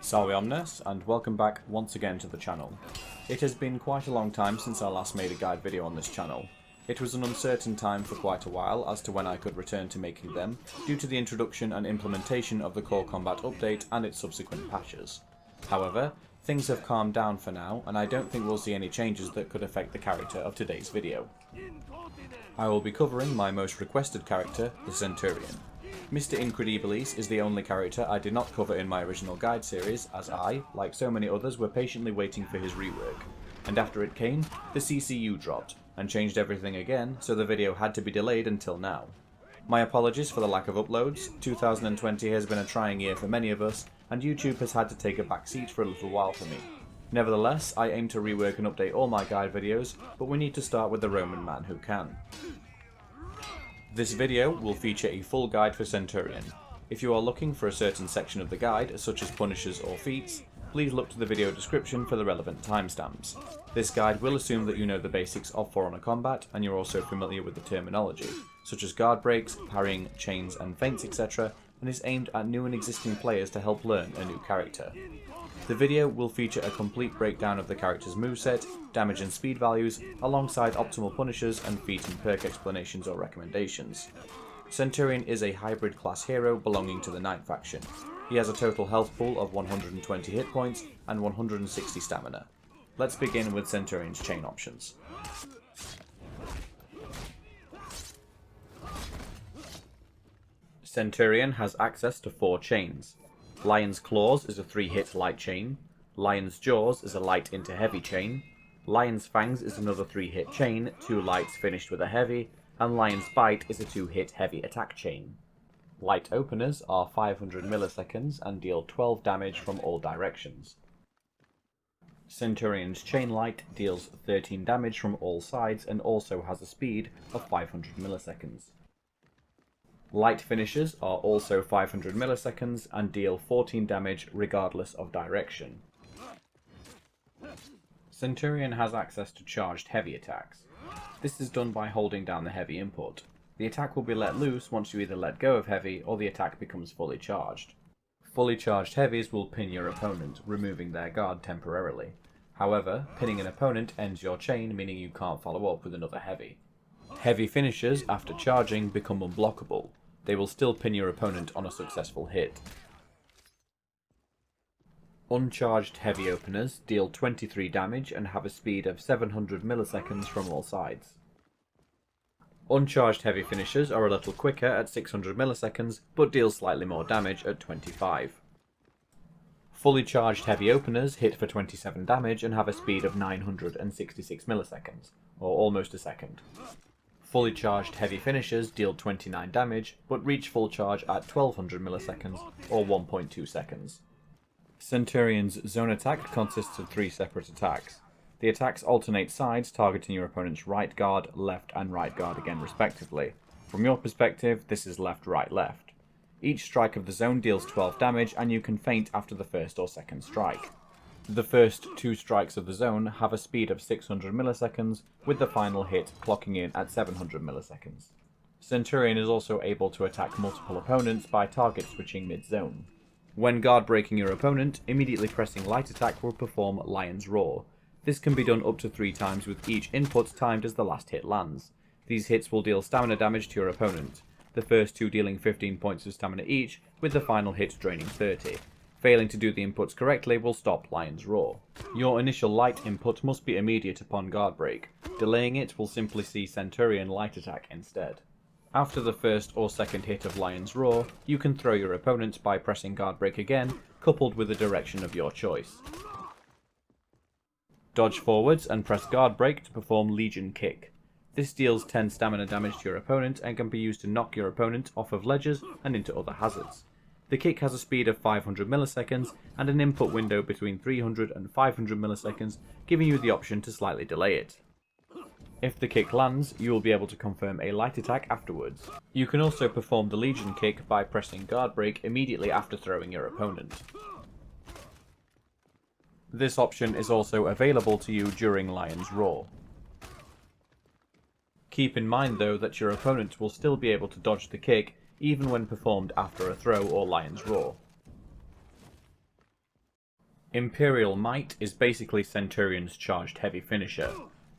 Salve Omnes, and welcome back once again to the channel. It has been quite a long time since I last made a guide video on this channel. It was an uncertain time for quite a while as to when I could return to making them, due to the introduction and implementation of the Core Combat update and its subsequent patches. However, things have calmed down for now, and I don't think we'll see any changes that could affect the character of today's video. I will be covering my most requested character, the Centurion. Mr. Incredibilis is the only character I did not cover in my original guide series, as I, like so many others, were patiently waiting for his rework. And after it came, the CCU dropped, and changed everything again, so the video had to be delayed until now. My apologies for the lack of uploads. 2020 has been a trying year for many of us, and YouTube has had to take a back seat for a little while for me. Nevertheless, I aim to rework and update all my guide videos, but we need to start with the Roman man who can. This video will feature a full guide for Centurion. If you are looking for a certain section of the guide, such as punishes or feats, please look to the video description for the relevant timestamps. This guide will assume that you know the basics of For Honor combat, and you're also familiar with the terminology, such as guard breaks, parrying, chains and feints, etc., and is aimed at new and existing players to help learn a new character. The video will feature a complete breakdown of the character's moveset, damage and speed values, alongside optimal punishes and feat and perk explanations or recommendations. Centurion is a hybrid class hero belonging to the Knight faction. He has a total health pool of 120 hit points and 160 stamina. Let's begin with Centurion's chain options. Centurion has access to 4 chains. Lion's Claws is a 3-hit light chain, Lion's Jaws is a light into heavy chain, Lion's Fangs is another 3-hit chain, 2 lights finished with a heavy, and Lion's Bite is a 2-hit heavy attack chain. Light openers are 500 milliseconds and deal 12 damage from all directions. Centurion's Chain Light deals 13 damage from all sides and also has a speed of 500 milliseconds. Light finishes are also 500 milliseconds and deal 14 damage regardless of direction. Centurion has access to charged heavy attacks. This is done by holding down the heavy input. The attack will be let loose once you either let go of heavy or the attack becomes fully charged. Fully charged heavies will pin your opponent, removing their guard temporarily. However, pinning an opponent ends your chain, meaning you can't follow up with another heavy. Heavy finishers, after charging, become unblockable. They will still pin your opponent on a successful hit. Uncharged heavy openers deal 23 damage and have a speed of 700 milliseconds from all sides. Uncharged heavy finishers are a little quicker at 600 milliseconds, but deal slightly more damage at 25. Fully charged heavy openers hit for 27 damage and have a speed of 966 milliseconds, or almost a second. Fully charged heavy finishers deal 29 damage, but reach full charge at 1200 milliseconds, or 1.2 seconds. Centurion's zone attack consists of 3 separate attacks. The attacks alternate sides, targeting your opponent's right guard, left and right guard again respectively. From your perspective, this is left, right, left. Each strike of the zone deals 12 damage, and you can feint after the first or second strike. The first 2 strikes of the zone have a speed of 600 milliseconds, with the final hit clocking in at 700 milliseconds. Centurion is also able to attack multiple opponents by target switching mid-zone. When guard breaking your opponent, immediately pressing light attack will perform Lion's Roar. This can be done up to 3 times with each input timed as the last hit lands. These hits will deal stamina damage to your opponent, the first 2 dealing 15 points of stamina each, with the final hit draining 30. Failing to do the inputs correctly will stop Lion's Roar. Your initial light input must be immediate upon guard break. Delaying it will simply see Centurion light attack instead. After the first or second hit of Lion's Roar, you can throw your opponent by pressing guard break again, coupled with the direction of your choice. Dodge forwards and press guard break to perform Legion Kick. This deals 10 stamina damage to your opponent and can be used to knock your opponent off of ledges and into other hazards. The kick has a speed of 500 milliseconds and an input window between 300 and 500 milliseconds, giving you the option to slightly delay it. If the kick lands, you will be able to confirm a light attack afterwards. You can also perform the Legion Kick by pressing guard break immediately after throwing your opponent. This option is also available to you during Lion's Roar. Keep in mind though that your opponent will still be able to dodge the kick even when performed after a throw or Lion's Roar. Imperial Might is basically Centurion's charged heavy finisher.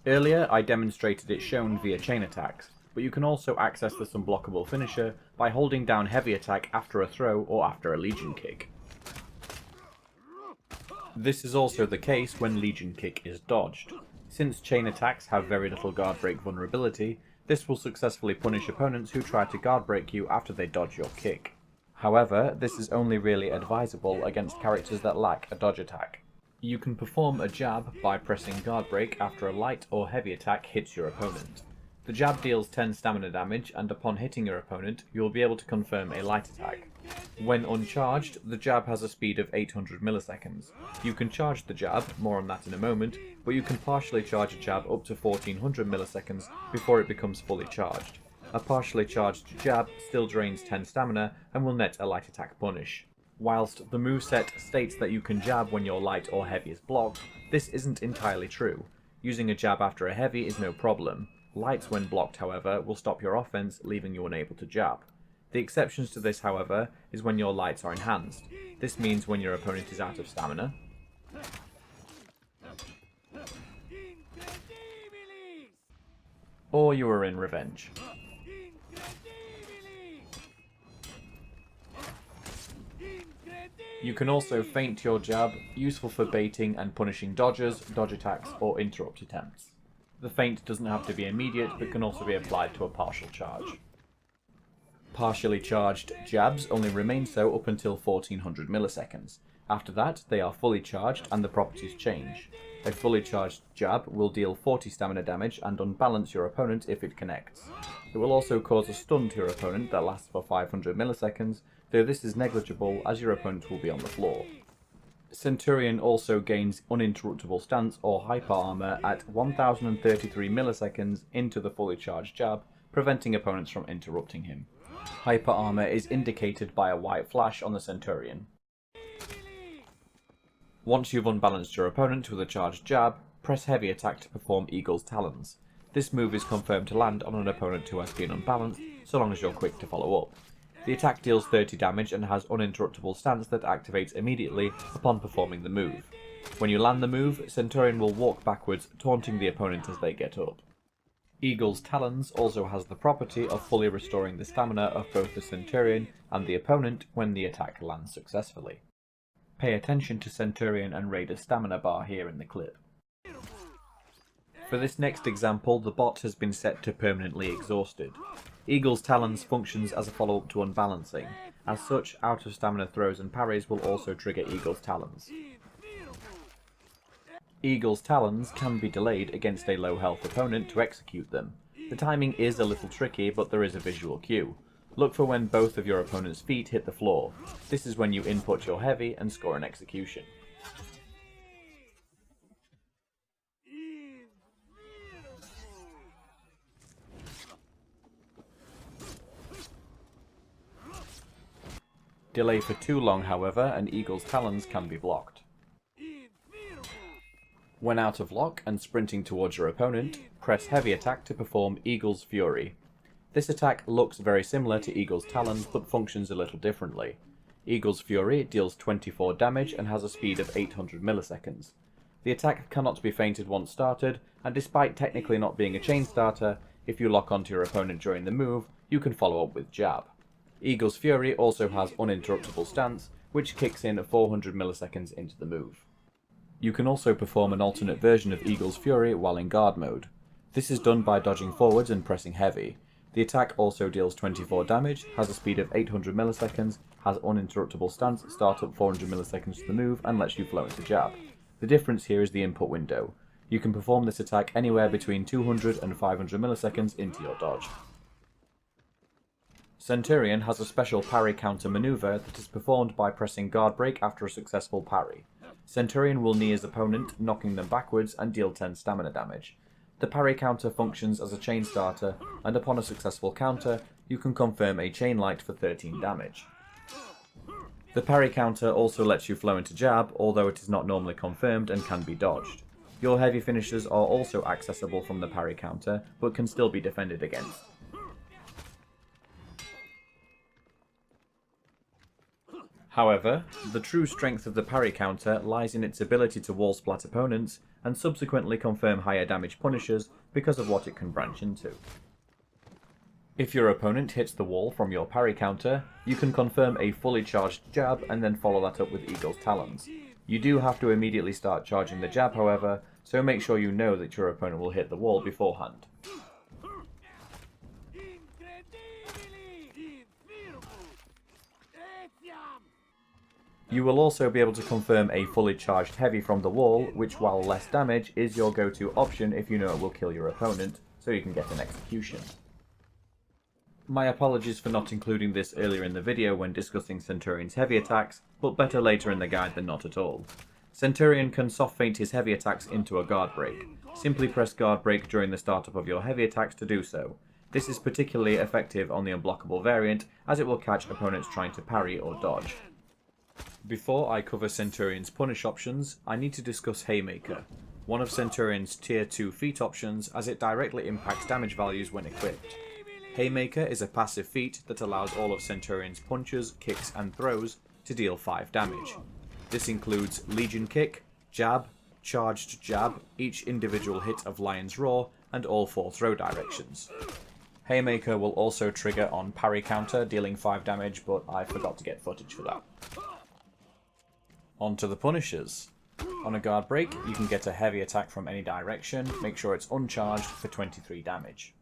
Earlier I demonstrated it shown via chain attacks, but you can also access this unblockable finisher by holding down heavy attack after a throw or after a Legion kick. This is also the case when Legion kick is dodged. Since chain attacks have very little guard break vulnerability, this will successfully punish opponents who try to guard break you after they dodge your kick. However, this is only really advisable against characters that lack a dodge attack. You can perform a jab by pressing guard break after a light or heavy attack hits your opponent. The jab deals 10 stamina damage, and upon hitting your opponent, you will be able to confirm a light attack. When uncharged, the jab has a speed of 800 milliseconds. You can charge the jab, more on that in a moment, but you can partially charge a jab up to 1400 milliseconds before it becomes fully charged. A partially charged jab still drains 10 stamina and will net a light attack punish. Whilst the moveset states that you can jab when your light or heavy is blocked, this isn't entirely true. Using a jab after a heavy is no problem. Lights when blocked, however, will stop your offense, leaving you unable to jab. The exceptions to this, however, is when your lights are enhanced. This means when your opponent is out of stamina, or you are in revenge. You can also feint your jab, useful for baiting and punishing dodges, dodge attacks, or interrupt attempts. The feint doesn't have to be immediate, but can also be applied to a partial charge. Partially charged jabs only remain so up until 1400 milliseconds. After that, they are fully charged and the properties change. A fully charged jab will deal 40 stamina damage and unbalance your opponent if it connects. It will also cause a stun to your opponent that lasts for 500 milliseconds, though this is negligible as your opponent will be on the floor. Centurion also gains uninterruptible stance or hyper armor at 1033 milliseconds into the fully charged jab, preventing opponents from interrupting him. Hyper armor is indicated by a white flash on the Centurion. Once you've unbalanced your opponent with a charged jab, press heavy attack to perform Eagle's Talons. This move is confirmed to land on an opponent who has been unbalanced, so long as you're quick to follow up. The attack deals 30 damage and has uninterruptible stance that activates immediately upon performing the move. When you land the move, Centurion will walk backwards, taunting the opponent as they get up. Eagle's Talons also has the property of fully restoring the stamina of both the Centurion and the opponent when the attack lands successfully. Pay attention to Centurion and Raider's stamina bar here in the clip. For this next example, the bot has been set to permanently exhausted. Eagle's Talons functions as a follow-up to unbalancing. As such, out of stamina throws and parries will also trigger Eagle's Talons. Eagle's Talons can be delayed against a low health opponent to execute them. The timing is a little tricky, but there is a visual cue. Look for when both of your opponent's feet hit the floor. This is when you input your heavy and score an execution. Delay for too long, however, and Eagle's Talons can be blocked. When out of lock and sprinting towards your opponent, press heavy attack to perform Eagle's Fury. This attack looks very similar to Eagle's Talons, but functions a little differently. Eagle's Fury deals 24 damage and has a speed of 800 milliseconds. The attack cannot be feinted once started, and despite technically not being a chain starter, if you lock onto your opponent during the move, you can follow up with jab. Eagle's Fury also has uninterruptible stance, which kicks in 400 milliseconds into the move. You can also perform an alternate version of Eagle's Fury while in guard mode. This is done by dodging forwards and pressing heavy. The attack also deals 24 damage, has a speed of 800 milliseconds, has uninterruptible stance, start up 400 milliseconds to the move, and lets you flow into jab. The difference here is the input window. You can perform this attack anywhere between 200 and 500 milliseconds into your dodge. Centurion has a special parry counter maneuver that is performed by pressing guard break after a successful parry. Centurion will knee his opponent, knocking them backwards, and deal 10 stamina damage. The parry counter functions as a chain starter, and upon a successful counter, you can confirm a chain light for 13 damage. The parry counter also lets you flow into jab, although it is not normally confirmed and can be dodged. Your heavy finishers are also accessible from the parry counter, but can still be defended against. However, the true strength of the parry counter lies in its ability to wall splat opponents and subsequently confirm higher damage punishers because of what it can branch into. If your opponent hits the wall from your parry counter, you can confirm a fully charged jab and then follow that up with Eagle's Talons. You do have to immediately start charging the jab, however, so make sure you know that your opponent will hit the wall beforehand. You will also be able to confirm a fully charged heavy from the wall, which, while less damage, is your go-to option if you know it will kill your opponent, so you can get an execution. My apologies for not including this earlier in the video when discussing Centurion's heavy attacks, but better later in the guide than not at all. Centurion can soft feint his heavy attacks into a guard break. Simply press guard break during the startup of your heavy attacks to do so. This is particularly effective on the unblockable variant, as it will catch opponents trying to parry or dodge. Before I cover Centurion's punish options, I need to discuss Haymaker, one of Centurion's tier 2 feat options, as it directly impacts damage values when equipped. Haymaker is a passive feat that allows all of Centurion's punches, kicks and throws to deal 5 damage. This includes Legion Kick, Jab, Charged Jab, each individual hit of Lion's Roar, and all 4 throw directions. Haymaker will also trigger on parry counter, dealing 5 damage, but I forgot to get footage for that. On to the punishers. On a guard break, you can get a heavy attack from any direction, make sure it's uncharged for 23 damage.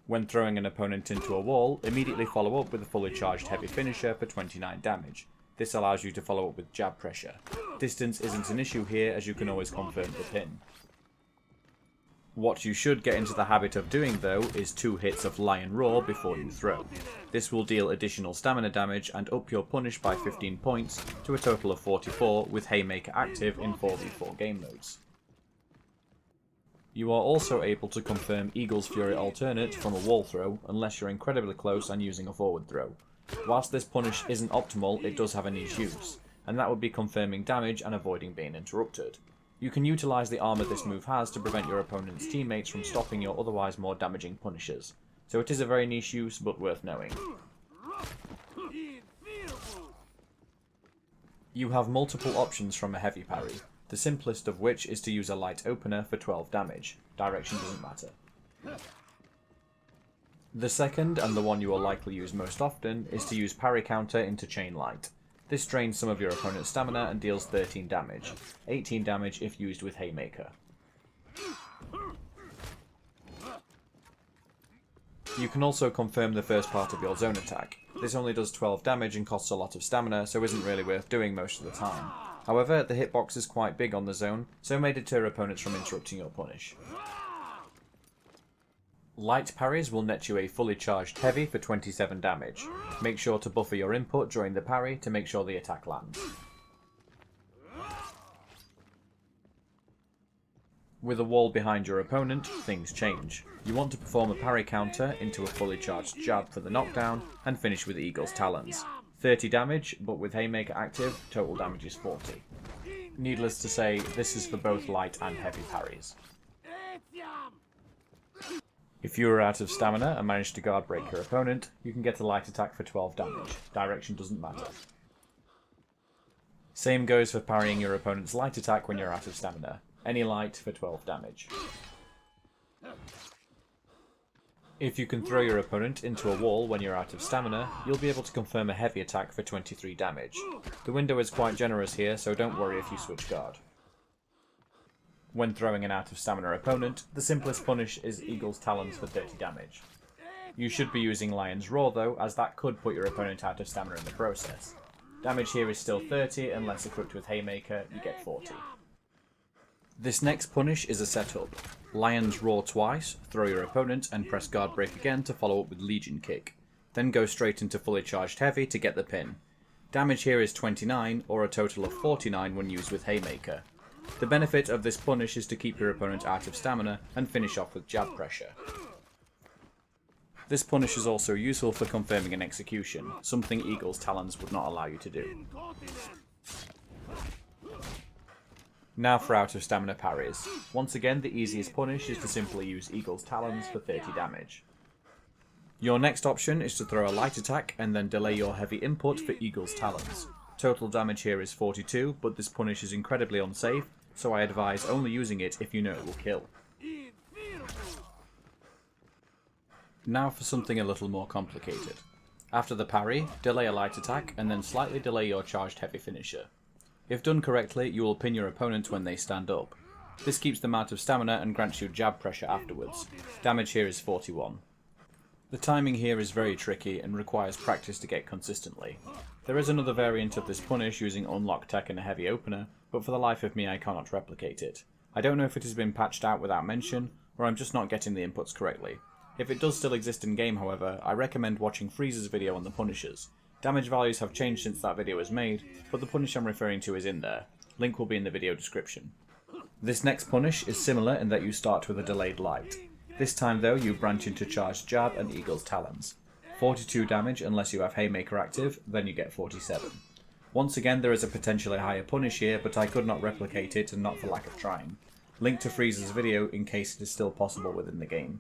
When throwing an opponent into a wall, immediately follow up with a fully charged heavy finisher for 29 damage. This allows you to follow up with jab pressure. Distance isn't an issue here, as you can always confirm the pin. What you should get into the habit of doing though is 2 hits of Lion Roar before you throw. This will deal additional stamina damage and up your punish by 15 points to a total of 44 with Haymaker active in 4v4 game modes. You are also able to confirm Eagle's Fury alternate from a wall throw unless you're incredibly close and using a forward throw. Whilst this punish isn't optimal, it does have a niche use, and that would be confirming damage and avoiding being interrupted. You can utilise the armour this move has to prevent your opponent's teammates from stopping your otherwise more damaging punishers, so it is a very niche use but worth knowing. You have multiple options from a heavy parry, the simplest of which is to use a light opener for 12 damage. Direction doesn't matter. The second, and the one you will likely use most often, is to use parry counter into chain light. This drains some of your opponent's stamina and deals 13 damage, 18 damage if used with Haymaker. You can also confirm the first part of your zone attack. This only does 12 damage and costs a lot of stamina, so isn't really worth doing most of the time. However, the hitbox is quite big on the zone, so may deter opponents from interrupting your punish. Light parries will net you a fully charged heavy for 27 damage. Make sure to buffer your input during the parry to make sure the attack lands. With a wall behind your opponent, things change. You want to perform a parry counter into a fully charged jab for the knockdown, and finish with Eagle's Talons. 30 damage, but with Haymaker active, total damage is 40. Needless to say, this is for both light and heavy parries. If you are out of stamina and manage to guard break your opponent, you can get a light attack for 12 damage. Direction doesn't matter. Same goes for parrying your opponent's light attack when you're out of stamina. Any light for 12 damage. If you can throw your opponent into a wall when you're out of stamina, you'll be able to confirm a heavy attack for 23 damage. The window is quite generous here, so don't worry if you switch guard. When throwing an out of stamina opponent, the simplest punish is Eagle's Talons for 30 damage. You should be using Lion's Roar though, as that could put your opponent out of stamina in the process. Damage here is still 30, unless equipped with Haymaker, you get 40. This next punish is a setup. Lion's Roar twice, throw your opponent and press guard break again to follow up with Legion Kick. Then go straight into fully charged heavy to get the pin. Damage here is 29, or a total of 49 when used with Haymaker. The benefit of this punish is to keep your opponent out of stamina and finish off with jab pressure. This punish is also useful for confirming an execution, something Eagle's Talons would not allow you to do. Now for out of stamina parries. Once again, the easiest punish is to simply use Eagle's Talons for 30 damage. Your next option is to throw a light attack and then delay your heavy input for Eagle's Talons. Total damage here is 42, but this punish is incredibly unsafe, so I advise only using it if you know it will kill. Now for something a little more complicated. After the parry, delay a light attack and then slightly delay your charged heavy finisher. If done correctly, you will pin your opponent when they stand up. This keeps them out of stamina and grants you jab pressure afterwards. Damage here is 41. The timing here is very tricky and requires practice to get consistently. There is another variant of this punish using unlock tech and a heavy opener, but for the life of me I cannot replicate it. I don't know if it has been patched out without mention, or I'm just not getting the inputs correctly. If it does still exist in game however, I recommend watching Freeze's video on the punishers. Damage values have changed since that video was made, but the punish I'm referring to is in there. Link will be in the video description. This next punish is similar in that you start with a delayed light. This time though you branch into charged jab and eagle's talons. 42 damage unless you have haymaker active, then you get 47. Once again there is a potentially higher punish here, but I could not replicate it and not for lack of trying. Link to Freeze's video in case it is still possible within the game.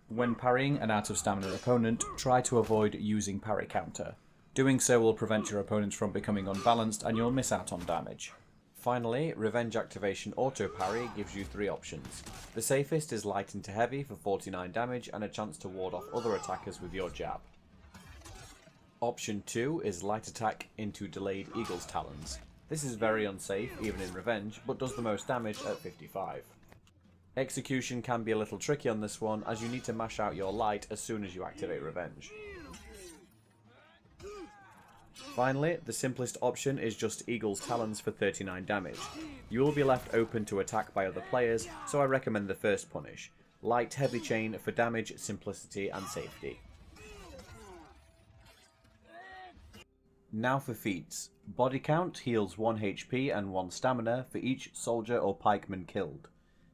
When parrying an out of stamina opponent, try to avoid using parry counter. Doing so will prevent your opponents from becoming unbalanced and you'll miss out on damage. Finally, Revenge Activation Auto Parry gives you 3 options. The safest is light into heavy for 49 damage and a chance to ward off other attackers with your jab. Option 2 is light attack into delayed eagle's talons. This is very unsafe even in Revenge, but does the most damage at 55. Execution can be a little tricky on this one, as you need to mash out your light as soon as you activate Revenge. Finally, the simplest option is just Eagle's Talons for 39 damage. You will be left open to attack by other players, so I recommend the first punish. Light Heavy Chain for damage, simplicity and safety. Now for feats. Body count heals 1 HP and 1 stamina for each soldier or pikeman killed.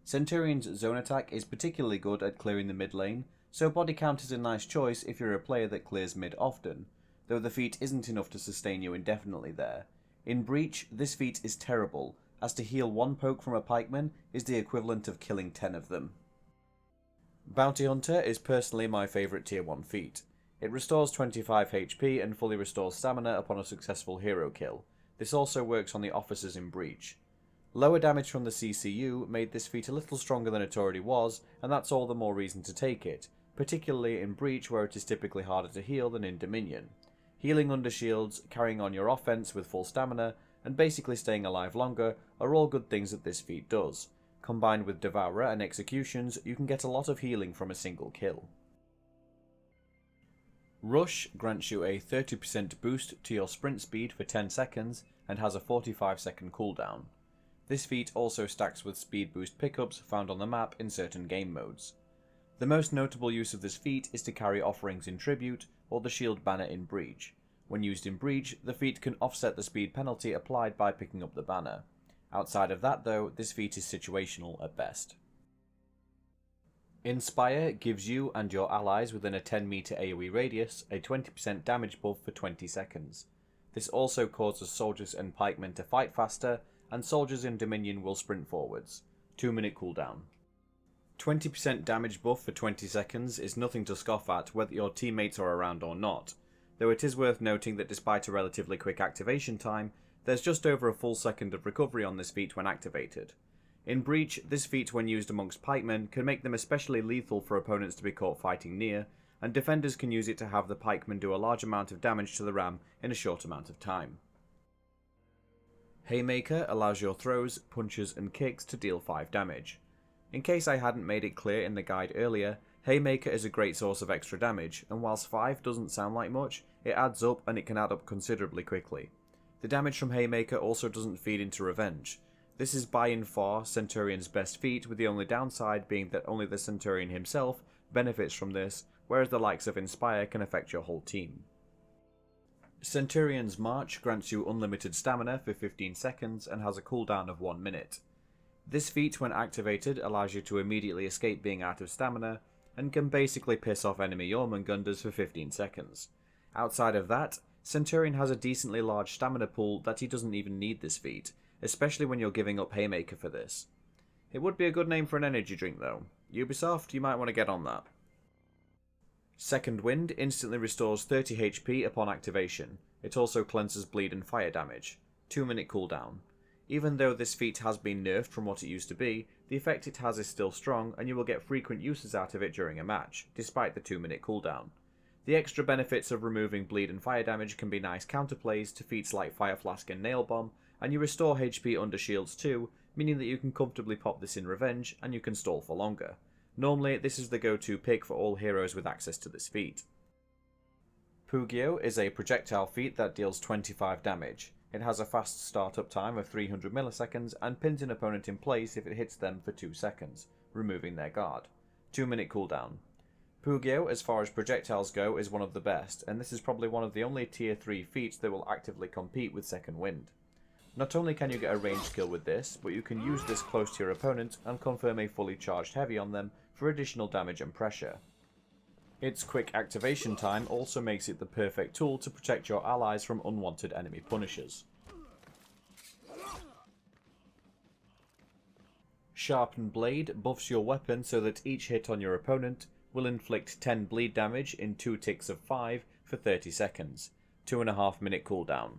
Centurion's zone attack is particularly good at clearing the mid lane, so body count is a nice choice if you're a player that clears mid often, though the feat isn't enough to sustain you indefinitely there. In Breach, this feat is terrible, as to heal 1 poke from a pikeman is the equivalent of killing 10 of them. Bounty Hunter is personally my favourite tier 1 feat. It restores 25 HP and fully restores stamina upon a successful hero kill. This also works on the officers in Breach. Lower damage from the CCU made this feat a little stronger than it already was, and that's all the more reason to take it, particularly in Breach where it is typically harder to heal than in Dominion. Healing under shields, carrying on your offense with full stamina, and basically staying alive longer are all good things that this feat does. Combined with Devourer and Executions, you can get a lot of healing from a single kill. Rush grants you a 30% boost to your sprint speed for 10 seconds and has a 45-second cooldown. This feat also stacks with speed boost pickups found on the map in certain game modes. The most notable use of this feat is to carry offerings in Tribute or the shield banner in Breach. When used in Breach, the feat can offset the speed penalty applied by picking up the banner. Outside of that though, this feat is situational at best. Inspire gives you and your allies within a 10 meter AoE radius a 20% damage buff for 20 seconds. This also causes soldiers and pikemen to fight faster, and soldiers in Dominion will sprint forwards. 2-minute cooldown. 20% damage buff for 20 seconds is nothing to scoff at whether your teammates are around or not, though it is worth noting that despite a relatively quick activation time, there's just over a full second of recovery on this feat when activated. In Breach, this feat when used amongst pikemen can make them especially lethal for opponents to be caught fighting near, and defenders can use it to have the pikemen do a large amount of damage to the ram in a short amount of time. Haymaker allows your throws, punches and kicks to deal 5 damage. In case I hadn't made it clear in the guide earlier, Haymaker is a great source of extra damage, and whilst 5 doesn't sound like much, it adds up and it can add up considerably quickly. The damage from Haymaker also doesn't feed into Revenge. This is by far Centurion's best feat, with the only downside being that only the Centurion himself benefits from this, whereas the likes of Inspire can affect your whole team. Centurion's March grants you unlimited stamina for 15 seconds and has a cooldown of 1 minute. This feat when activated allows you to immediately escape being out of stamina, and can basically piss off enemy Jormungandrs for 15 seconds. Outside of that, Centurion has a decently large stamina pool that he doesn't even need this feat, especially when you're giving up Haymaker for this. It would be a good name for an energy drink though. Ubisoft, you might want to get on that. Second Wind instantly restores 30 HP upon activation. It also cleanses bleed and fire damage. 2-minute cooldown. Even though this feat has been nerfed from what it used to be, the effect it has is still strong and you will get frequent uses out of it during a match, despite the 2-minute cooldown. The extra benefits of removing bleed and fire damage can be nice counterplays to feats like Fire Flask and Nail Bomb, and you restore HP under shields too, meaning that you can comfortably pop this in Revenge and you can stall for longer. Normally, this is the go-to pick for all heroes with access to this feat. Pugio is a projectile feat that deals 25 damage. It has a fast startup time of 300 milliseconds and pins an opponent in place if it hits them for 2 seconds, removing their guard. 2-minute cooldown. Pugio, as far as projectiles go, is one of the best, and this is probably one of the only tier 3 feats that will actively compete with Second Wind. Not only can you get a ranged kill with this, but you can use this close to your opponent and confirm a fully charged heavy on them for additional damage and pressure. Its quick activation time also makes it the perfect tool to protect your allies from unwanted enemy punishers. Sharpened Blade buffs your weapon so that each hit on your opponent will inflict 10 bleed damage in 2 ticks of 5 for 30 seconds. 2.5-minute cooldown.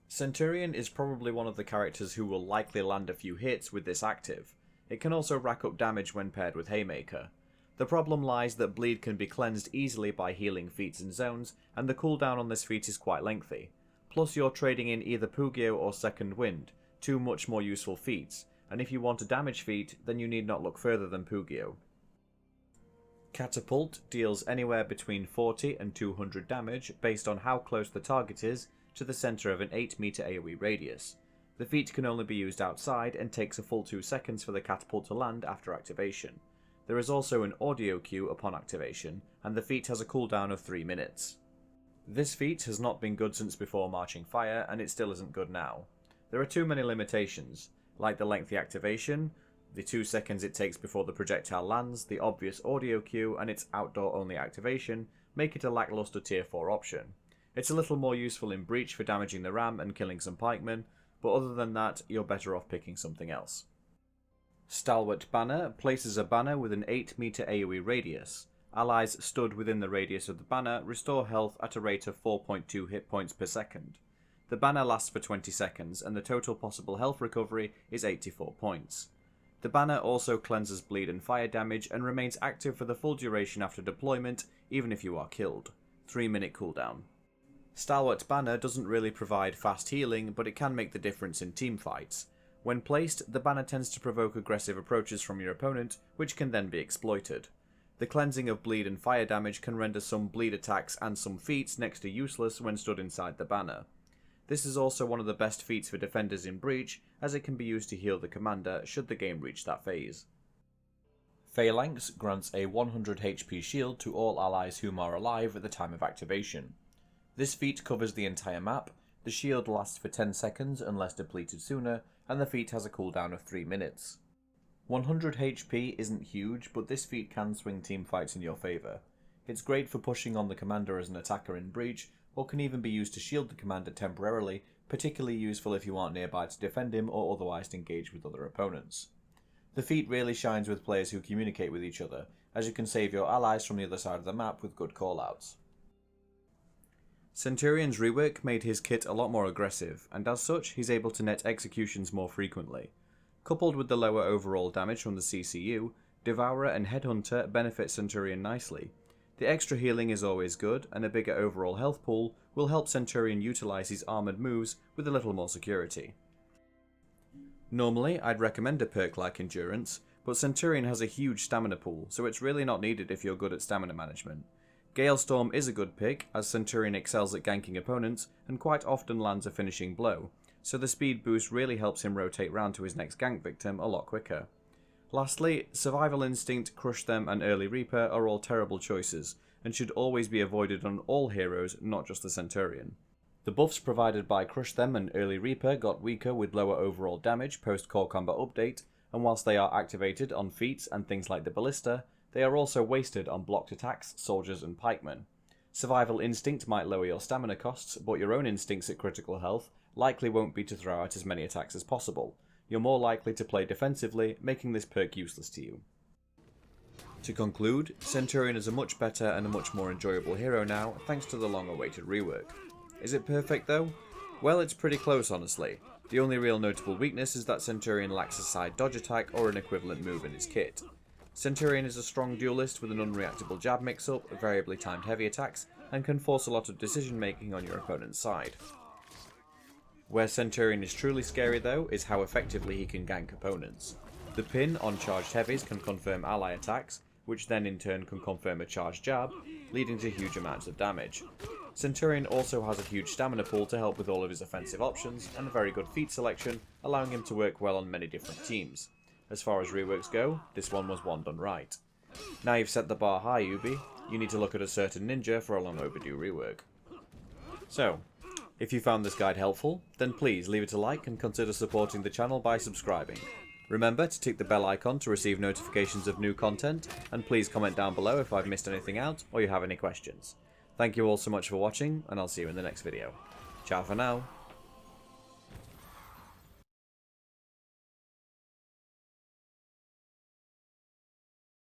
Centurion is probably one of the characters who will likely land a few hits with this active. It can also rack up damage when paired with Haymaker. The problem lies that bleed can be cleansed easily by healing feats and zones, and the cooldown on this feat is quite lengthy. Plus you're trading in either Pugio or Second Wind, 2 much more useful feats, and if you want a damage feat, then you need not look further than Pugio. Catapult deals anywhere between 40 and 200 damage based on how close the target is to the centre of an 8-meter AoE radius. The feat can only be used outside and takes a full 2 seconds for the catapult to land after activation. There is also an audio cue upon activation, and the feat has a cooldown of 3 minutes. This feat has not been good since before Marching Fire, and it still isn't good now. There are too many limitations, like the lengthy activation, the 2 seconds it takes before the projectile lands, the obvious audio cue, and its outdoor-only activation make it a lackluster tier 4 option. It's a little more useful in Breach for damaging the ram and killing some pikemen, but other than that, you're better off picking something else. Stalwart Banner places a banner with an 8-meter AoE radius. Allies stood within the radius of the banner restore health at a rate of 4.2 hit points per second. The banner lasts for 20 seconds, and the total possible health recovery is 84 points. The banner also cleanses bleed and fire damage and remains active for the full duration after deployment, even if you are killed. 3-minute cooldown. Stalwart Banner doesn't really provide fast healing, but it can make the difference in teamfights. When placed, the banner tends to provoke aggressive approaches from your opponent, which can then be exploited. The cleansing of bleed and fire damage can render some bleed attacks and some feats next to useless when stood inside the banner. This is also one of the best feats for defenders in Breach, as it can be used to heal the commander should the game reach that phase. Phalanx grants a 100 HP shield to all allies whom are alive at the time of activation. This feat covers the entire map, the shield lasts for 10 seconds unless depleted sooner, and the feat has a cooldown of 3 minutes. 100 HP isn't huge, but this feat can swing teamfights in your favour. It's great for pushing on the commander as an attacker in Breach, or can even be used to shield the commander temporarily, particularly useful if you aren't nearby to defend him or otherwise to engage with other opponents. The feat really shines with players who communicate with each other, as you can save your allies from the other side of the map with good callouts. Centurion's rework made his kit a lot more aggressive, and as such, he's able to net executions more frequently. Coupled with the lower overall damage from the CCU, Devourer and Headhunter benefit Centurion nicely. The extra healing is always good, and a bigger overall health pool will help Centurion utilise his armoured moves with a little more security. Normally, I'd recommend a perk like Endurance, but Centurion has a huge stamina pool, so it's really not needed if you're good at stamina management. Galestorm is a good pick, as Centurion excels at ganking opponents and quite often lands a finishing blow, so the speed boost really helps him rotate round to his next gank victim a lot quicker. Lastly, Survival Instinct, Crush Them and Early Reaper are all terrible choices, and should always be avoided on all heroes, not just the Centurion. The buffs provided by Crush Them and Early Reaper got weaker with lower overall damage post-Core Combat update, and whilst they are activated on feats and things like the Ballista, they are also wasted on blocked attacks, soldiers and pikemen. Survival Instinct might lower your stamina costs, but your own instincts at critical health likely won't be to throw out as many attacks as possible. You're more likely to play defensively, making this perk useless to you. To conclude, Centurion is a much better and a much more enjoyable hero now, thanks to the long-awaited rework. Is it perfect though? Well, it's pretty close honestly. The only real notable weakness is that Centurion lacks a side dodge attack or an equivalent move in his kit. Centurion is a strong duelist with an unreactable jab mix-up, variably timed heavy attacks, and can force a lot of decision making on your opponent's side. Where Centurion is truly scary though, is how effectively he can gank opponents. The pin on charged heavies can confirm ally attacks, which then in turn can confirm a charged jab, leading to huge amounts of damage. Centurion also has a huge stamina pool to help with all of his offensive options, and a very good feat selection, allowing him to work well on many different teams. As far as reworks go, this one was one done right. Now you've set the bar high, Ubi, you need to look at a certain ninja for a long overdue rework. So, if you found this guide helpful, then please leave it a like and consider supporting the channel by subscribing. Remember to tick the bell icon to receive notifications of new content, and please comment down below if I've missed anything out or you have any questions. Thank you all so much for watching, and I'll see you in the next video. Ciao for now.